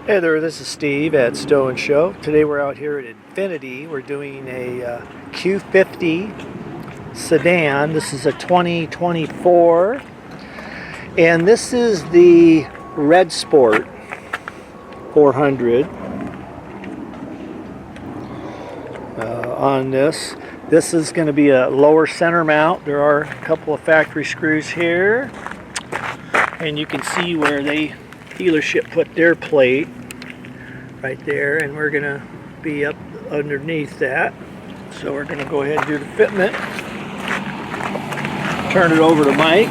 Hey there, this is Steve at STO N SHO. Today we're out here at Infiniti. We're doing a Q50 sedan. This is a 2024, and this is the Red Sport 400 on this. This is going to be a lower center mount. There are a couple of factory screws here, and you can see where the dealership put their plate right there, and we're gonna be up underneath that. So we're gonna go ahead and do the fitment, turn it over to Mike,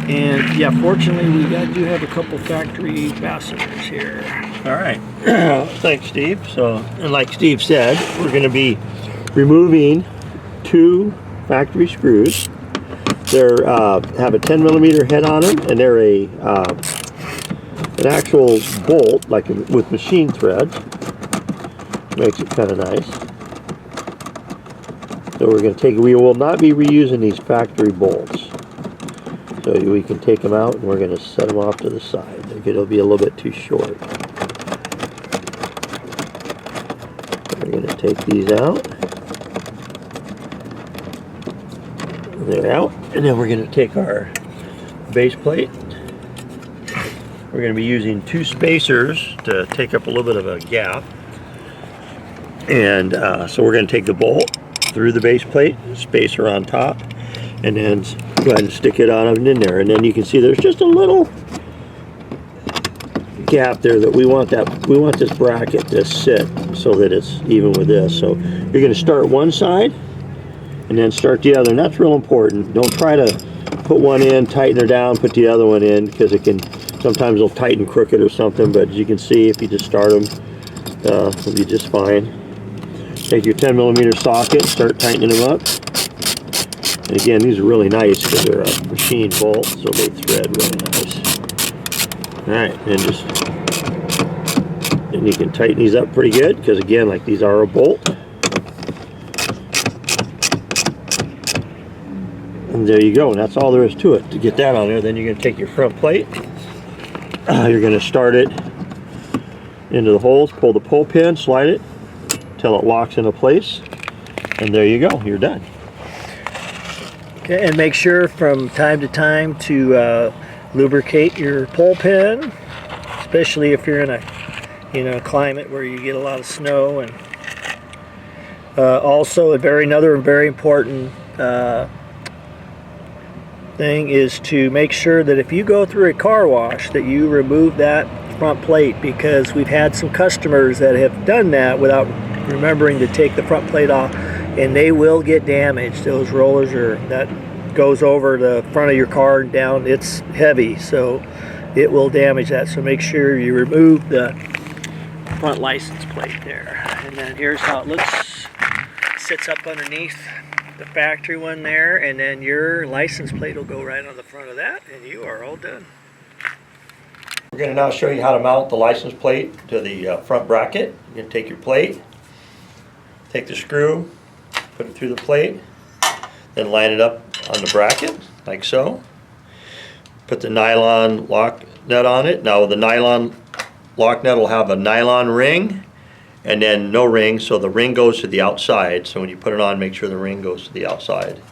and yeah, fortunately we do have a couple factory fasteners here. All right. Thanks, Steve. So, and like Steve said, we're going to be removing two factory screws. They're have a 10mm head on them, and they're an actual bolt, like with machine thread. Makes it kind of nice. So we're going to take. We will not be reusing these factory bolts. So we can take them out, and we're going to set them off to the side. It'll be a little bit too short. We're going to take these out. They're out. And then we're going to take our base plate. We're going to be using two spacers to take up a little bit of a gap. And so we're going to take the bolt through the base plate, spacer on top, and then go ahead and stick it on in there. And then you can see there's just a little gap there that we want this bracket to sit so that it's even with this. So you're going to start one side and then start the other, and that's real important. Don't try to put one in, tighten her down, put the other one in, because it can sometimes they'll tighten crooked or something. But as you can see, if you just start them, it'll be just fine. Take your 10mm socket, start tightening them up. And again, these are really nice because they're a machine bolt, so they thread really nice. Alright, and you can tighten these up pretty good, because again, like these are a bolt. And there you go, and that's all there is to it. To get that on there, then you're going to take your front plate. You're going to start it into the holes, pull the pull pin, slide it until it locks into place, and there you go, you're done. Okay, and make sure from time to time to lubricate your pull pin, especially if you're in a climate where you get a lot of snow. And also another very important thing is to make sure that if you go through a car wash that you remove that front plate, because we've had some customers that have done that without remembering to take the front plate off, and they will get damaged. Those rollers that goes over the front of your car and down, it's heavy, so it will damage that. So make sure you remove the front license plate there. And then here's how it looks. It sits up underneath the factory one there, and then your license plate will go right on the front of that, and you are all done. We're going to now show you how to mount the license plate to the front bracket. You're going to take your plate, take the screw, put it through the plate, then line it up on the bracket like so. Put the nylon lock nut on it. Now the nylon lock nut will have a nylon ring and then no ring, so the ring goes to the outside. So when you put it on, make sure the ring goes to the outside.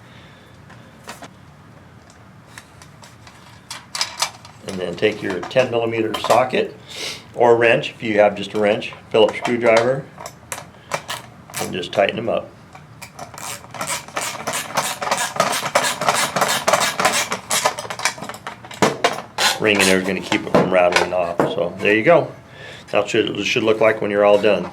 And then take your 10mm socket or wrench, if you have just a wrench, Phillips screwdriver, and just tighten them up. Ring in there is going to keep it from rattling off. So there you go. That's what it should look like when you're all done.